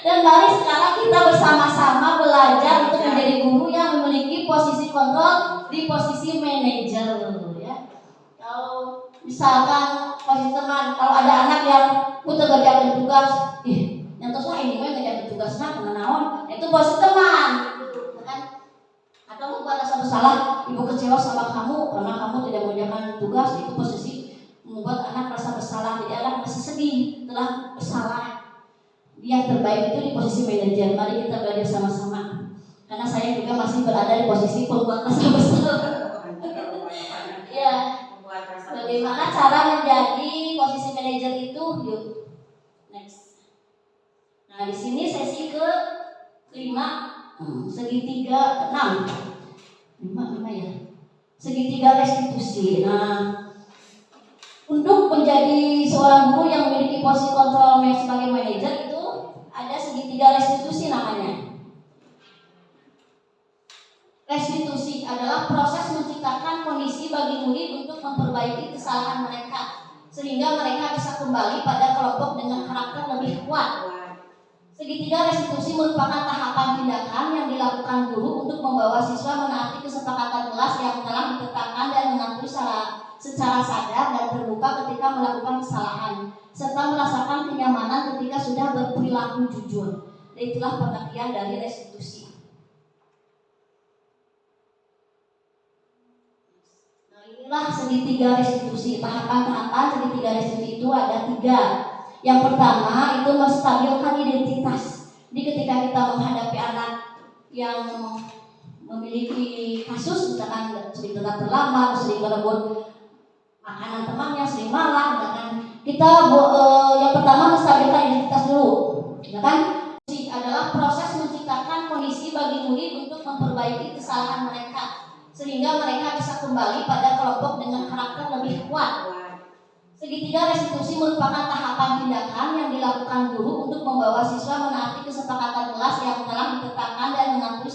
Dan mari sekarang kita bersama-sama belajar untuk menjadi guru yang memiliki posisi kontrol di posisi manajer ya. Kalau misalkan posisi teman tugas, yang terus lah ini mah ngajak tugasnya kena naon, itu bos teman, gitu kan? Atau membuat rasa bersalah, ibu kecewa sama kamu karena kamu tidak mengerjakan tugas, itu posisi membuat anak merasa bersalah, jadi anak merasa sedih telah bersalah. Yang terbaik itu di posisi manajer. Mari kita belajar sama-sama, karena saya juga masih berada di posisi pembuat rasa bersalah. Ya, bagaimana cara menjadi posisi manajer itu? Yuk, next. Nah, di sini sesi ke 5, segitiga 6, 5 ya, segitiga restitusi. Nah, untuk menjadi seorang guru yang memiliki posisi kontrol sebagai manajer itu ada segitiga restitusi namanya. Restitusi adalah proses menciptakan kondisi bagi murid untuk memperbaiki kesalahan mereka sehingga mereka bisa kembali pada kelompok dengan karakter lebih kuat. Segitiga restitusi merupakan tahapan tindakan yang dilakukan guru untuk membawa siswa menaati kesepakatan kelas yang telah ditetapkan dan mengakui secara sadar dan terbuka ketika melakukan kesalahan, serta merasakan kenyamanan ketika sudah berperilaku jujur. Itulah pengertian dari restitusi. Nah, inilah segitiga restitusi. Tahapan-tahapan segitiga restitusi itu ada 3. Yang pertama itu menstabilkan identitas. Jadi ketika kita menghadapi anak yang memiliki kasus misalkan sering datang terlambat, sering berebut makanan temannya, sering malah, misalkan kita yang pertama menstabilkan identitas dulu, misalkan adalah proses menciptakan kondisi bagi murid untuk memperbaiki kesalahan mereka sehingga mereka bisa kembali pada kelompok dengan karakter lebih kuat. Segitiga restitusi merupakan tahapan tindakan yang dilakukan guru untuk membawa siswa menaati kesepakatan kelas yang telah ditetapkan dan mengakui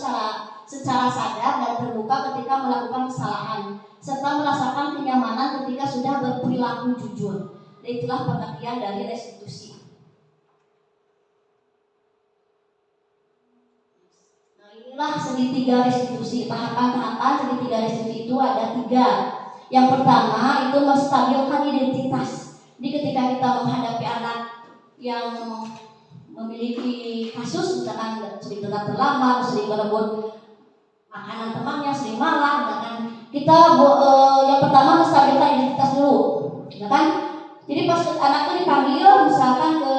secara sadar dan terbuka ketika melakukan kesalahan, serta merasakan kenyamanan ketika sudah berperilaku jujur. Itulah pengertian dari restitusi. Nah, inilah segitiga restitusi. Tahapan-tahapan segitiga restitusi itu ada 3. Yang pertama itu menstabilkan identitas. Jadi ketika kita menghadapi anak yang memiliki kasus misalkan sering datang terlambat, sering berebut makanan temannya, sering malah, misalkan kita yang pertama menstabilkan identitas dulu, misalkan. Jadi pas anak itu dipanggil misalkan ke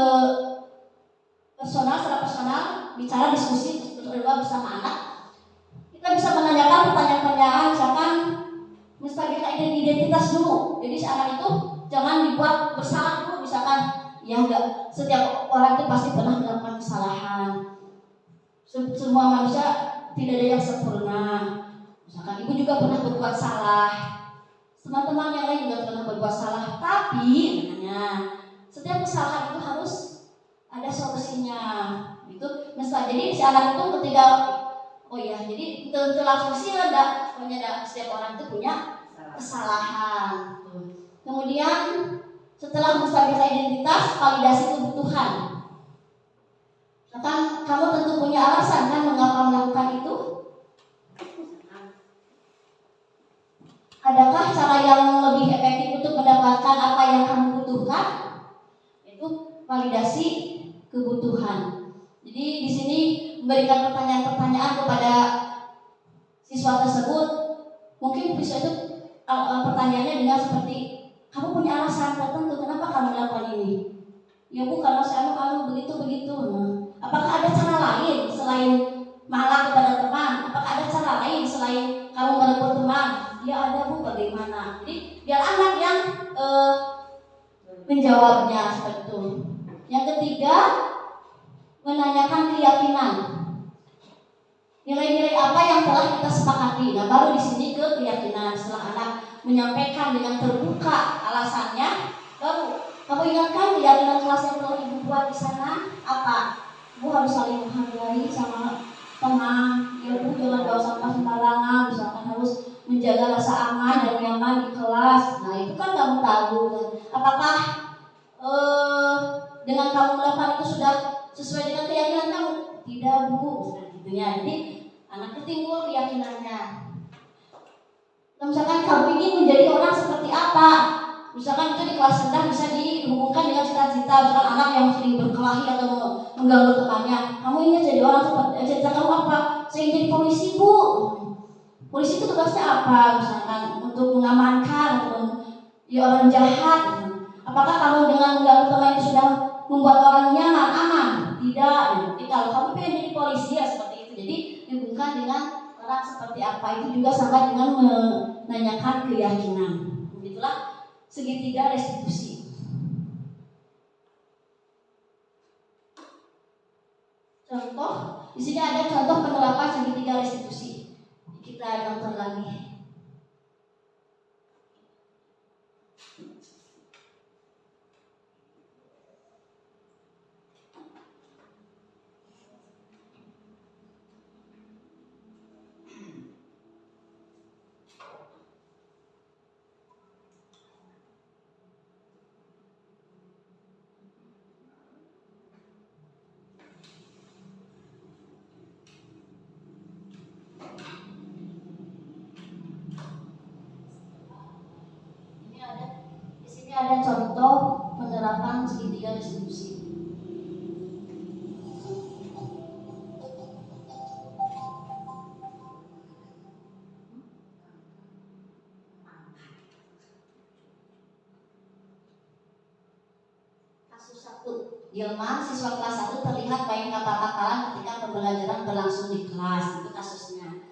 secara personal, bicara diskusi berdua bersama anak, kita bisa menanyakan pertanyaan-pertanyaan misalkan menstabilkan identitas dulu. Jadi si anak itu jangan dibuat bersalah dulu, misalkan ya enggak, setiap orang itu pasti pernah melakukan kesalahan. Semua manusia tidak ada yang sempurna. Misalkan ibu juga pernah berbuat salah, teman-teman yang lain juga pernah berbuat salah. Tapi katanya setiap kesalahan itu harus ada solusinya. Itu misalnya jadi si anak itu ketika jadi langsung sih ada, pokoknya setiap orang itu punya kesalahan. Kemudian setelah menstabilkan identitas, validasi kebutuhan. Misalkan kamu tentu punya alasan kan mengapa melakukan itu. Adakah cara yang lebih efektif untuk mendapatkan apa yang kamu butuhkan? Itu validasi kebutuhan. Jadi di sini memberikan pertanyaan-pertanyaan kepada siswa tersebut. Mungkin siswa itu pertanyaannya dengan seperti, kamu punya alasan tertentu kenapa kamu melakukan ini? Ya bu, karena saya begitu. Apakah ada cara lain selain malah kepada teman? Apakah ada cara lain selain kamu merebut teman? Ya ada bu, bagaimana? Jadi biar anak yang menjawabnya seperti itu. Yang ketiga, menanyakan keyakinan. Nilai-nilai apa yang telah kita sepakati. Nah, baru di sini ke keyakinan. Setelah anak menyampaikan dengan terbuka alasannya, baru kamu ingatkan keyakinan kelas yang telah ibu buat di sana apa? Ibu harus saling menghargai sama teman. Ya bu, jangan bawa sampah sembarangan. Misalkan harus menjaga rasa aman dan nyaman di kelas. Nah, itu kan kamu tahu. Apakah dengan kamu melakukan itu sudah sesuai dengan keyakinan kamu? Tidak bu, gitu ya. Jadi anak itu timbul keyakinannya. Misalkan kamu ingin menjadi orang seperti apa? Misalkan itu di kelas rendah bisa dihubungkan dengan cita-cita. Misalkan anak yang sering berkelahi atau mengganggu temannya, kamu ingin jadi orang seperti cita kamu apa? Saya ingin jadi polisi, Bu. Polisi itu tugasnya apa? Misalkan untuk mengamankan ataupun ya orang jahat. Apakah kamu dengan mengganggu teman itu sudah membuat orang nyaman, aman? Tidak. Jadi kalau kamu pengen jadi polisi ya seperti itu. Jadi dihubungkan dengan orang seperti apa, itu juga sama dengan menanyakan keyakinan. Begitulah segitiga restitusi. Contoh, di sini ada contoh penerapan segitiga restitusi. Kita nonton lagi. Di sini ada contoh penerapan segitiga restitusi. Kasus 1. Gilman, siswa kelas 1 terlihat main kata-kataan ketika pembelajaran berlangsung di kelas. Itu kasusnya.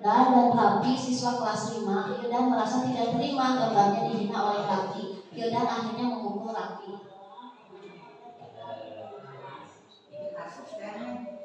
Dan Rapi, siswa kelas 5, Hildan merasa tidak terima gambarnya dihina oleh Rapi. Hildan akhirnya memukul Rapi. Ini kasus kan?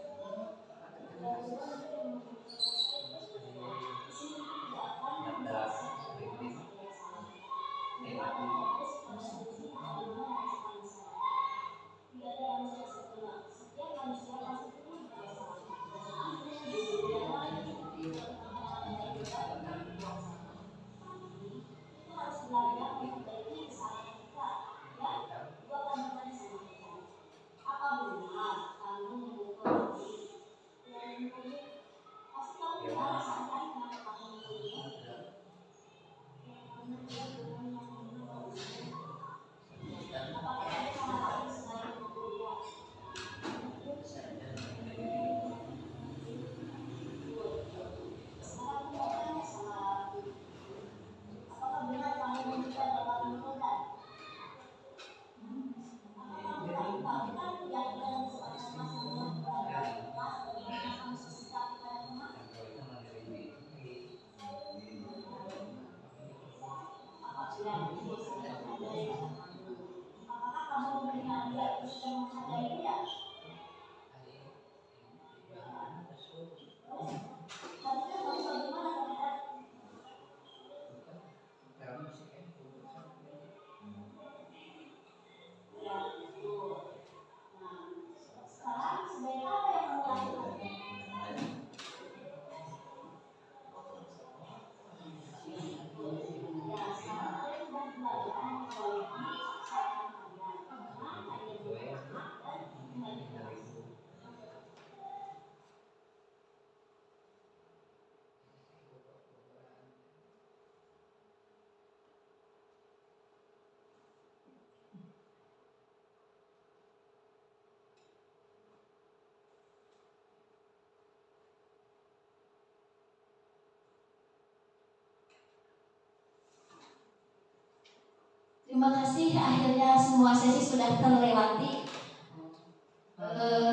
Terima kasih, akhirnya semua sesi sudah terlewati.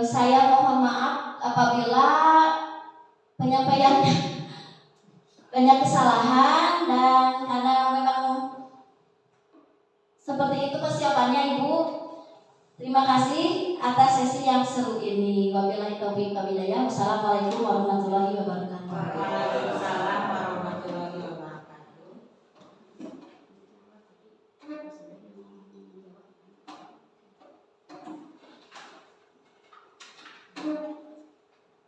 Saya mohon maaf apabila penyampaiannya banyak kesalahan, dan karena memang seperti itu persiapannya Ibu. Terima kasih atas sesi yang seru ini. Wabillahi taufiq wal hidayah. Wassalamualaikum warahmatullahi wabarakatuh. Waalaikumsalam warahmatullahi wabarakatuh.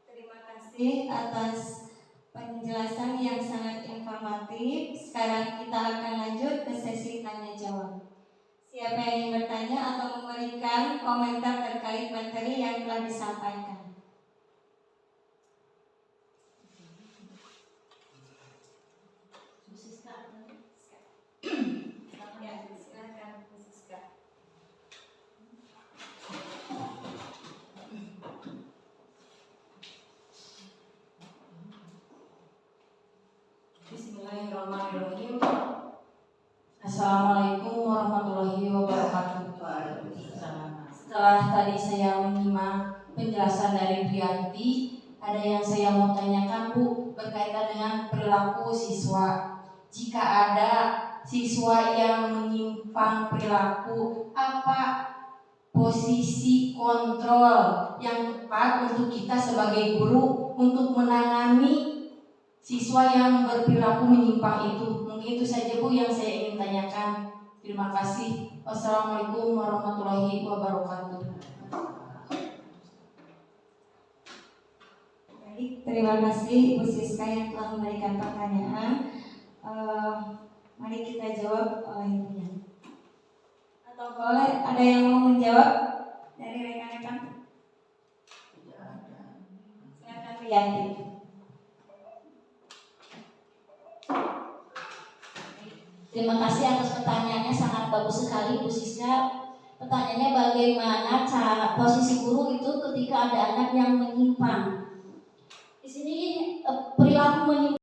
Terima kasih atas penjelasan yang sangat informatif. Sekarang kita akan lanjut ke sesi tanya jawab. Siapa yang ingin bertanya atau memberikan komentar terkait materi yang telah disampaikan? Ya, silakan Bu Siska. Bismillahirrahmanirrahim. Assalamualaikum warahmatullahi wabarakatuh. Waalaikumsalam. Setelah tadi saya menyimak penjelasan dari Brianti, ada yang saya mau tanyakan Bu, berkaitan dengan perilaku siswa. Jika ada siswa yang menyimpang perilaku, apa posisi kontrol yang tepat untuk kita sebagai guru untuk menangani siswa yang berperilaku menyimpang itu? Mungkin itu saja Bu yang saya ingin tanyakan. Terima kasih. Wassalamualaikum warahmatullahi wabarakatuh. Baik, terima kasih Ibu Siska yang telah memberikan pertanyaan. Mari kita jawab oleh Ibunya. Atau boleh ada yang mau menjawab dari rekan-rekan? Silakan Rianti. Terima kasih atas pertanyaannya, sangat bagus sekali Bu Siska. Pertanyaannya bagaimana cara posisi guru itu ketika ada anak yang menyimpang. Di sini perilaku menyimpang